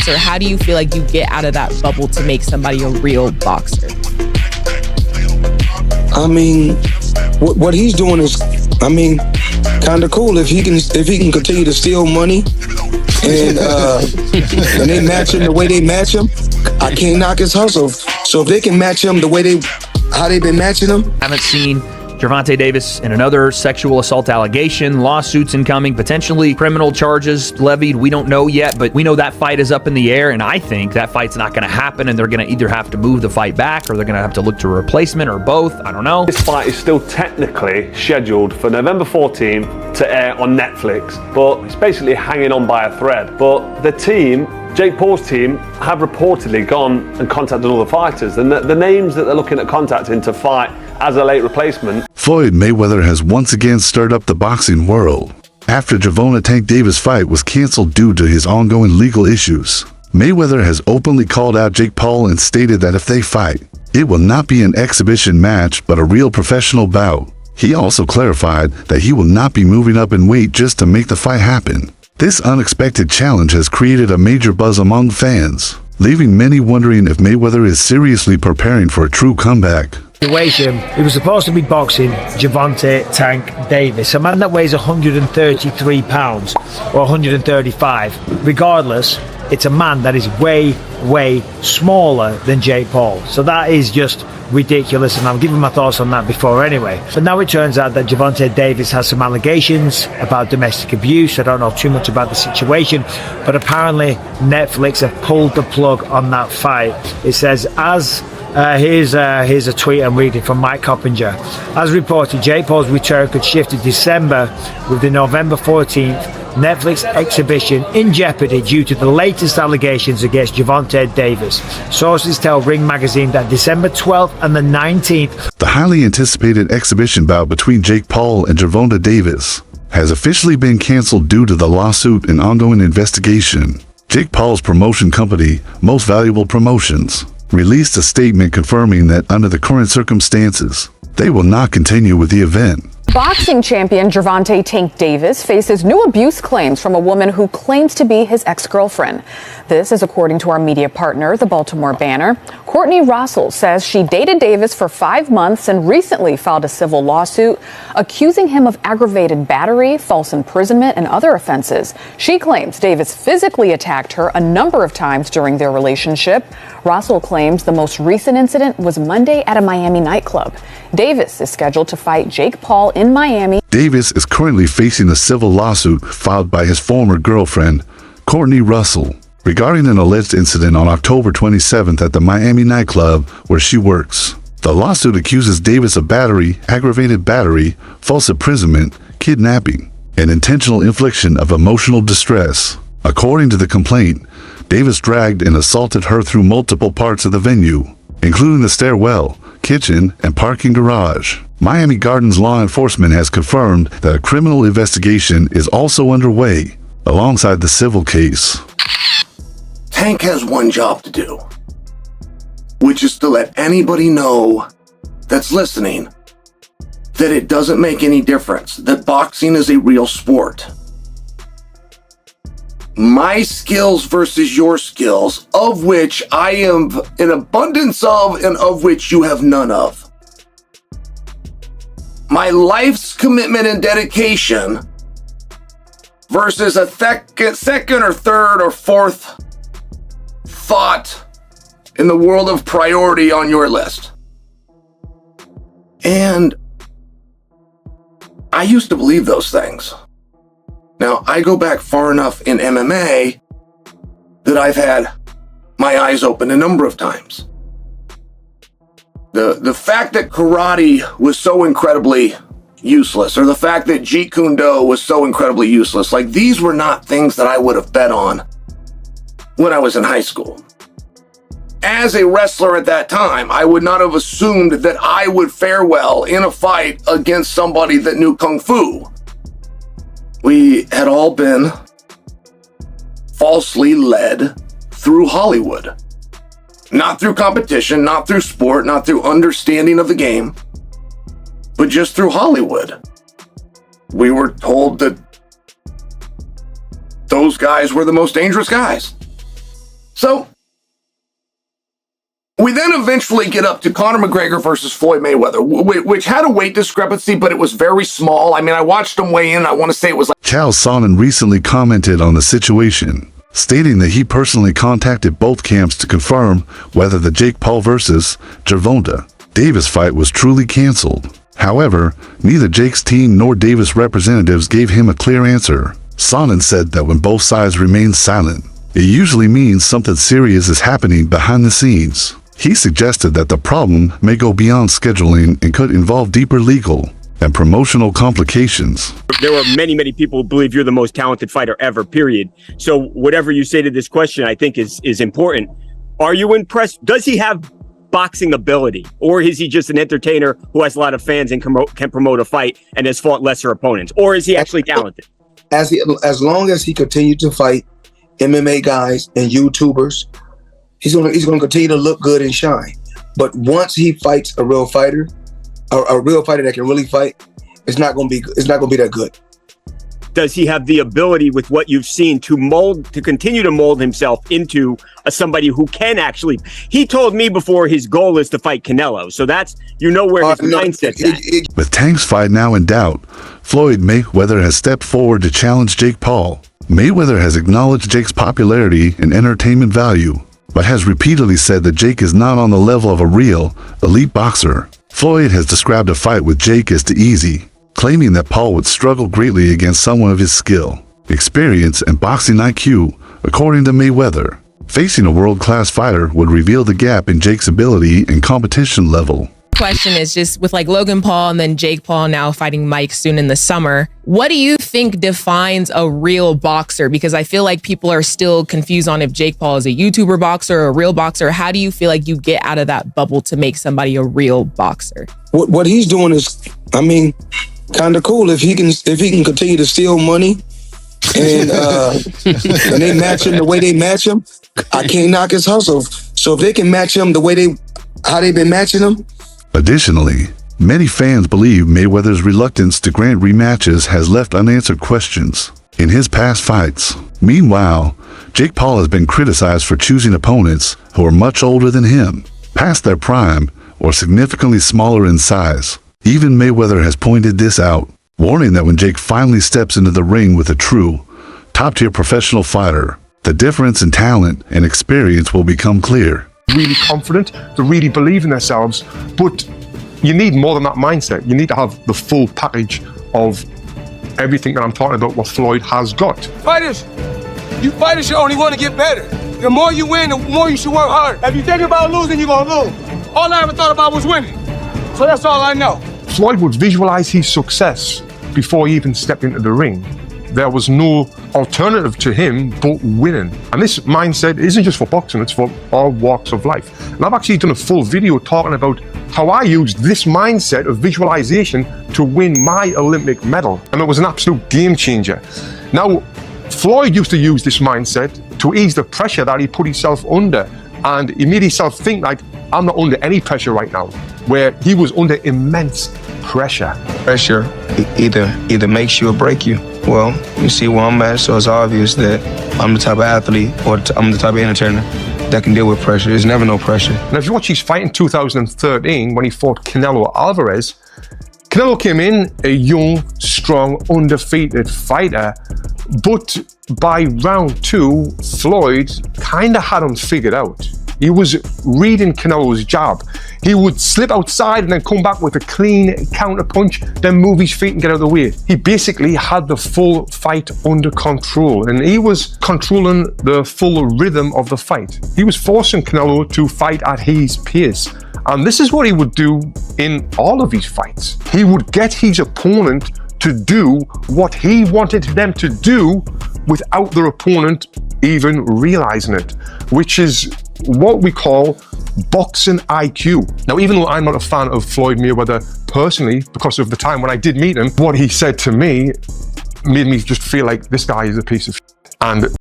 boxer, how do you feel like you get out of that bubble to make somebody a real boxer? I mean, what he's doing is, I mean, kind of cool. If he can continue to steal money and they match him the way they match him, I can't knock his hustle. So if they can match him the way how they've been matching him. Haven't seen Gervonta Davis in another sexual assault allegation, lawsuits incoming, potentially criminal charges levied. We don't know yet, but we know that fight is up in the air, and I think that fight's not going to happen, and they're going to either have to move the fight back or they're going to have to look to a replacement or both. I don't know. This fight is still technically scheduled for November 14th to air on Netflix, but it's basically hanging on by a thread. But the team, Jake Paul's team, have reportedly gone and contacted all the fighters, and the names that they're looking at contacting to fight as a late replacement. Floyd Mayweather has once again stirred up the boxing world after Gervonta Tank Davis fight was canceled due to his ongoing legal issues. Mayweather has openly called out Jake Paul and stated that if they fight, it will not be an exhibition match but a real professional bout. He also clarified that he will not be moving up in weight just to make the fight happen. This unexpected challenge has created a major buzz among fans, leaving many wondering if Mayweather is seriously preparing for a true comeback. Situation. It was supposed to be boxing Gervonta Tank Davis, a man that weighs 133 pounds or 135. Regardless, it's a man that is way smaller than Jake Paul. So that is just ridiculous, and I'm giving my thoughts on that before anyway. But now it turns out that Gervonta Davis has some allegations about domestic abuse. I don't know too much about the situation, but apparently Netflix have pulled the plug on that fight. It says, here's a tweet I'm reading from Mike Coppinger. As reported, Jake Paul's return could shift to December, with the November 14th Netflix exhibition in jeopardy due to the latest allegations against Gervonta Davis. Sources tell Ring Magazine that December 12th and the 19th, the highly anticipated exhibition bout between Jake Paul and Gervonta Davis has officially been canceled due to the lawsuit and ongoing investigation. Jake Paul's promotion company, Most Valuable Promotions, released a statement confirming that under the current circumstances, they will not continue with the event. Boxing champion Gervonta Tank Davis faces new abuse claims from a woman who claims to be his ex-girlfriend. This is according to our media partner, the Baltimore Banner. Courtney Russell says she dated Davis for 5 months and recently filed a civil lawsuit accusing him of aggravated battery, false imprisonment, and other offenses. She claims Davis physically attacked her a number of times during their relationship. Russell claims the most recent incident was Monday at a Miami nightclub. Davis is scheduled to fight Jake Paul in Miami. Davis is currently facing a civil lawsuit filed by his former girlfriend, Courtney Russell, regarding an alleged incident on October 27th at the Miami nightclub where she works. The lawsuit accuses Davis of battery, aggravated battery, false imprisonment, kidnapping, and intentional infliction of emotional distress. According to the complaint, Davis dragged and assaulted her through multiple parts of the venue, including the stairwell, kitchen, and parking garage. Miami Gardens law enforcement has confirmed that a criminal investigation is also underway alongside the civil case. Tank has one job to do, which is to let anybody know that's listening that it doesn't make any difference, that boxing is a real sport. My skills versus your skills, of which I am an abundance of and of which you have none of. My life's commitment and dedication versus a second or third or fourth thought in the world of priority on your list. And I used to believe those things. Now, I go back far enough in MMA that I've had my eyes open a number of times. The fact that karate was so incredibly useless, or the fact that Jeet Kune Do was so incredibly useless, like these were not things that I would have bet on when I was in high school. As a wrestler at that time, I would not have assumed that I would fare well in a fight against somebody that knew Kung Fu. We had all been falsely led through Hollywood. Not through competition, not through sport, not through understanding of the game, but just through Hollywood. We were told that those guys were the most dangerous guys. So we then eventually get up to Conor McGregor versus Floyd Mayweather, which had a weight discrepancy, but it was very small. I mean, I watched him weigh in. I want to say it was like... Chael Sonnen recently commented on the situation, stating that he personally contacted both camps to confirm whether the Jake Paul versus Gervonta Davis fight was truly canceled. However, neither Jake's team nor Davis representatives gave him a clear answer. Sonnen said that when both sides remain silent, it usually means something serious is happening behind the scenes. He suggested that the problem may go beyond scheduling and could involve deeper legal and promotional complications. There are many, many people who believe you're the most talented fighter ever, period. So whatever you say to this question, I think is important. Are you impressed? Does he have boxing ability, or is he just an entertainer who has a lot of fans and can promote a fight and has fought lesser opponents? Or is he actually talented? As long as he continues to fight MMA guys and YouTubers, he's gonna continue to look good and shine. But once he fights a real fighter, a real fighter that can really fight, it's not gonna be that good. Does he have the ability, with what you've seen, to continue to mold himself into somebody who can actually? He told me before his goal is to fight Canelo, so that's where his mindset's at. With Tank's fight now in doubt, Floyd Mayweather has stepped forward to challenge Jake Paul. Mayweather has acknowledged Jake's popularity and entertainment value, but has repeatedly said that Jake is not on the level of a real, elite boxer. Floyd has described a fight with Jake as too easy, claiming that Paul would struggle greatly against someone of his skill, experience, and boxing IQ, according to Mayweather. Facing a world-class fighter would reveal the gap in Jake's ability and competition level. Question is just with like Logan Paul and then Jake Paul now fighting Mike soon in the summer, what do you think defines a real boxer? Because I feel like people are still confused on if Jake Paul is a YouTuber boxer or a real boxer. How do you feel like you get out of that bubble to make somebody a real boxer? What he's doing is, I mean, kind of cool. If he can continue to steal money and they match him the way they match him, I can't knock his hustle. So if they can match him the way how they've been matching him. Additionally, many fans believe Mayweather's reluctance to grant rematches has left unanswered questions in his past fights. Meanwhile, Jake Paul has been criticized for choosing opponents who are much older than him, past their prime, or significantly smaller in size. Even Mayweather has pointed this out, warning that when Jake finally steps into the ring with a true, top-tier professional fighter, the difference in talent and experience will become clear. Really confident, to really believe in themselves, but you need more than that mindset. You need to have the full package of everything that I'm talking about, what Floyd has got. Fighters should only want to get better. The more you win, the more you should work hard. If you think about losing, you're gonna lose. All I ever thought about was winning. So that's all I know. Floyd would visualize his success before he even stepped into the ring. There was no alternative to him but winning. And this mindset isn't just for boxing, it's for all walks of life. And I've actually done a full video talking about how I used this mindset of visualization to win my Olympic medal. And it was an absolute game changer. Now, Floyd used to use this mindset to ease the pressure that he put himself under. And he made himself think like, I'm not under any pressure right now, where he was under immense pressure. Pressure either makes you or break you. Well, you see where I'm at, so it's obvious that I'm the type of athlete or I'm the type of entertainer that can deal with pressure. There's never no pressure. Now, if you watch his fight in 2013 when he fought Canelo Alvarez, Canelo came in a young, strong, undefeated fighter, but by round 2, Floyd kind of had him figured out. He was reading Canelo's jab. He would slip outside and then come back with a clean counter punch, then move his feet and get out of the way. He basically had the full fight under control, and he was controlling the full rhythm of the fight. He was forcing Canelo to fight at his pace. And this is what he would do in all of his fights. He would get his opponent to do what he wanted them to do without their opponent even realizing it, which is what we call boxing IQ. Now, even though I'm not a fan of Floyd Mayweather personally, because of the time when I did meet him, what he said to me made me just feel like this guy is a piece of shit. And